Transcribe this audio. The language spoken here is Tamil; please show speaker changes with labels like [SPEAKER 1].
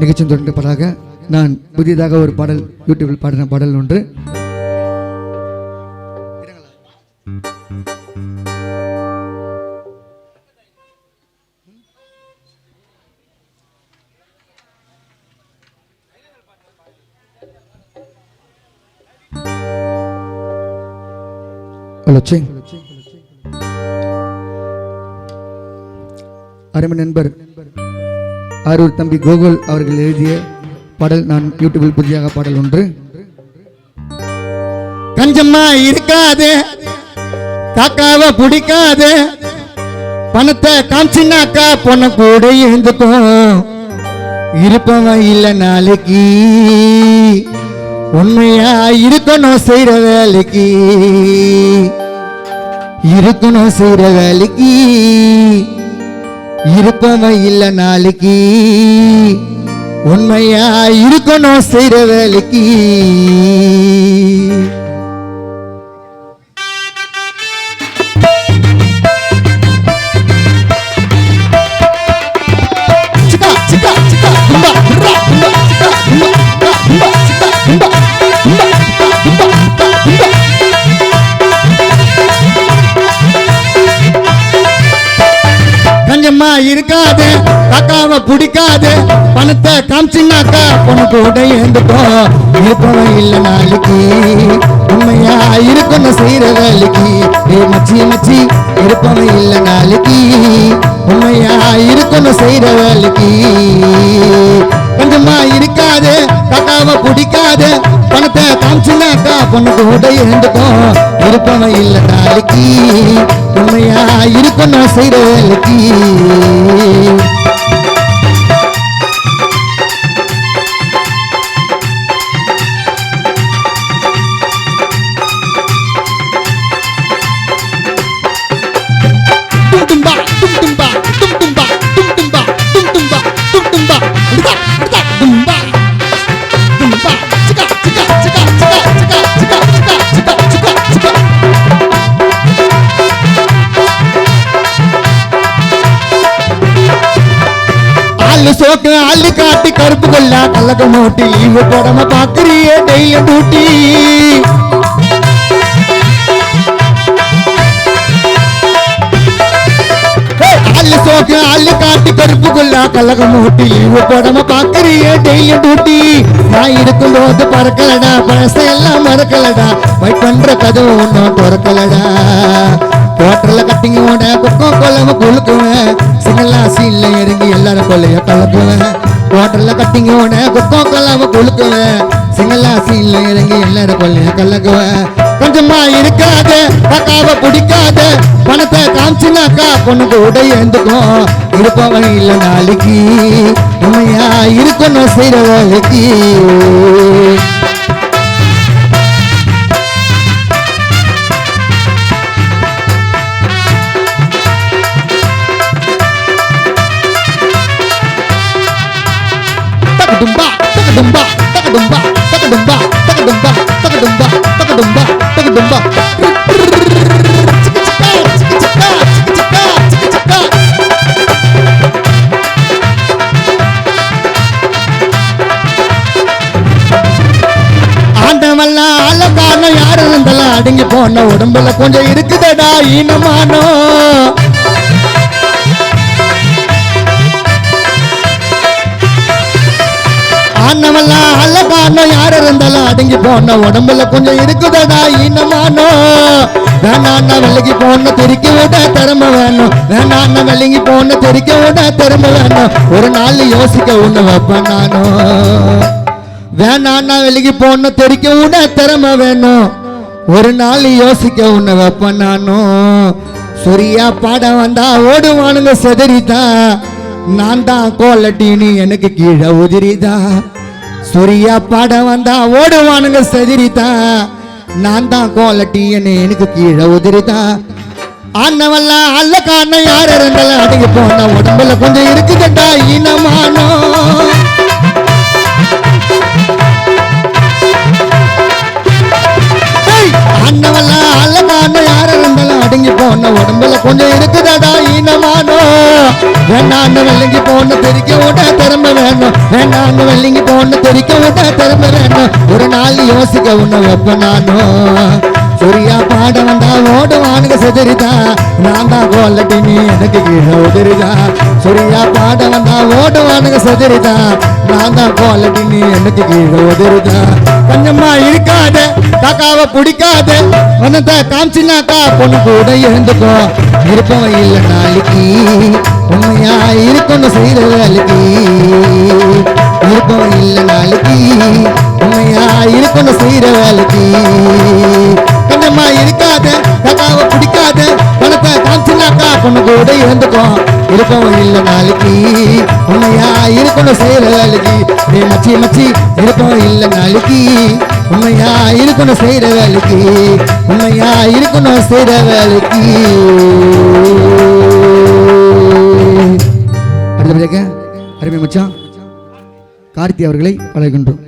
[SPEAKER 1] நிகழ்ச்சி தொடர்பாக நான் புதிதாக ஒரு பாடல் யூடியூபில் பாடின பாடல் ஒன்று. அருமை நண்பர் ஆரூர் தம்பி கோகுல் அவர்கள் எழுதிய பாடல் நான் யூடியூபில் புதிதாக பாடல் ஒன்று.
[SPEAKER 2] கஞ்சம்மா இருக்காது, காக்காவை பிடிக்காது, பணத்தை காமிச்சினாக்கா பொண்ண கூட இருந்துக்கும். இருப்பவன் இல்லை நாளைக்கு, உண்மையா இருக்கணும் செய்யற வேலைக்கு, இருக்கணும் செய்யற வேலைக்கு. இருப்பவன் இல்லை நாளைக்கு, உண்மையா இருக்கணும் செய்யற வேலைக்கு. கஞ்சம்மா இருக்காது, காக்காவை பிடிக்காது, பணத்தை காமிச்சினாக்கா பொண்ணு கூட இருந்துக்கும். இருப்பவன் இல்லை நாளைக்கு, உண்மையா இருக்கணும் செய்யற வேலைக்கு. மச்சி மச்சி இருப்பவன் இல்லை நாளைக்கு, உண்மையா இருக்கணும் செய்யற வேலைக்கு. கொஞ்சமா இருக்காது, காக்காவை பிடிக்காது, பணத்தை காமிச்சினாக்கா பொண்ணு கூட இருந்துக்கும். இருப்பவன் இல்லை நாளைக்கு, உண்மையா இருக்கணும் செய்யற வேலைக்கு. சோக்கு அள்ளி காட்டி கருப்பு கொள்ள கலக்க மூட்டி லீவு போடாம பாக்குறியே டெய்லி டூட்டி. அள்ளி சோக்கு அள்ளி காட்டி கருப்பு கொள்ள கலக்க மூட்டி லீவு போடாம பாக்குறியே டெய்லி டூட்டி. நான் இருக்கும் போது பறக்கலடா, பழசெல்லாம் மறக்கலடா, வெயிட் பண்ற கதவு ஒன்னும் திறக்கலடா. ஹோட்டல்ல கட்டிங்கோட குக்கம் கொல்லாம கொழுக்குவேன், சிங்கல்லா சீன்ல இறங்கி எல்லாரும் கொள்ளைய கலக்குவேன். ஹோட்டல்ல கட்டிங்கோட குக்கம் கொல்லாம கொழுக்குவேன், சிங்கல்லா சீன்ல இறங்கி எல்லாரும் கொள்ளைய கலக்குவேன். கொஞ்சமா இருக்காது, காக்காவை பிடிக்காது, பணத்தை காமிச்சினாக்கா பொண்ணு கூட இருந்துக்கும். இருப்பவன் இல்லை நாளைக்கு, உண்மையா இருக்கணும் செய்யற வேலைக்கு. Takadumba, takadumba, takadumba, takadumba, takadumba, takadumba, takadumba, takadumba. ஆண்டவெல்லாம் ஆளக்கான யாரு இருந்தாலும் அடங்கி போன உடம்புல கொஞ்சம் இருக்குதடா ஈனமானோ. ஆனவெல்லாம் அழகானோ யாரு இருந்தாலும் அடங்கி போன உடம்புல கொஞ்சம் இருக்குதடா ஈனமானோ. வேணான்னா விலகி போன தெரிக்க விட திறமை வேணும், வேணான்னா விலகி போன தெரிக்க விட திறமை வேணும். ஒரு நாள் யோசிக்க உன்னை வைப்பேன் நானோ. வேணான்னா விலகி போன தெரிக்க விட திறமை வேணும், ஒரு நாள் யோசிக்க உன்னை வைப்பேன் நானும். சொரியா பாட வந்தா ஓடுவானுங்க செதறிதான், நான் தான் கோலட்டின்னு எனக்கு கீழே உதிரிதா. சூரியா பாட வந்தா ஓடுவானுங்க செதிரிதா, நான் தான் கோலட்டின்னு எனக்கு கீழே உதிரிதா. ஆனவெல்லாம் அல்ல காண யார் இருந்தாலும் அடங்கி போன உடம்புல கொஞ்சம் இருக்குதுடா ஈனமானோ. ஆனவெல்லாம் அல்ல காண யார் இருந்தாலும் அடங்கி விளங்கி போன உடம்புல கொஞ்சம் இருக்குதடா ஈனமானோ வேண்டான்னு விளங்கி போன தெரிக்க விட திறமை வேணும் வேண்டான்னு விளங்கி போன தெரிக்க விட திறமை வேணும் ஒரு நாள் யோசிக்க உன்னை வைப்ப நானோ சூர்யா பாட வந்தா ஓடுவானுங்க செதறிதா நான் தான் கோலட்டி நீ எனக்கு கீழே உதிரிதா சூர்யா பாட வந்தா ஓடுவானுங்க செதறிதா நான் தான் கோலட்டி நீ எனக்கு கீழே உதிரிதா கொஞ்சமா இருக்காத காக்காவை பிடிக்காத வந்தத காமிச்சினாக்கா பொண்ணு கூட இருந்துக்கோ இருப்பவன் இல்லை நாளைக்கு உண்மையா இருக்கணும் செய்யற வேலைக்கு இருப்பவன் இல்லை நாளைக்கு உண்மையா இருக்கணும் செய்யற வேலைக்கு கொஞ்சமா இருக்காத காக்காவை பிடிக்காத பணத்தை காமிச்சினாக்கா பொண்ணு கூட இருந்துக்கோ இருப்பவன் இல்லை நாளைக்கு உண்மையா இருக்கணும் செய்யற வேலைக்கு நீ மச்சி மச்சி இருப்பவன் இல்லை நாளைக்கு உண்மையா இருக்கணும் செய்யற வேலைக்கு உண்மையா இருக்கணும் செய்யற வேலைக்கு
[SPEAKER 1] அடுத்தபடியாக அருமை மச்சான் கார்த்தி அவர்களை அழைக்கின்றோம்.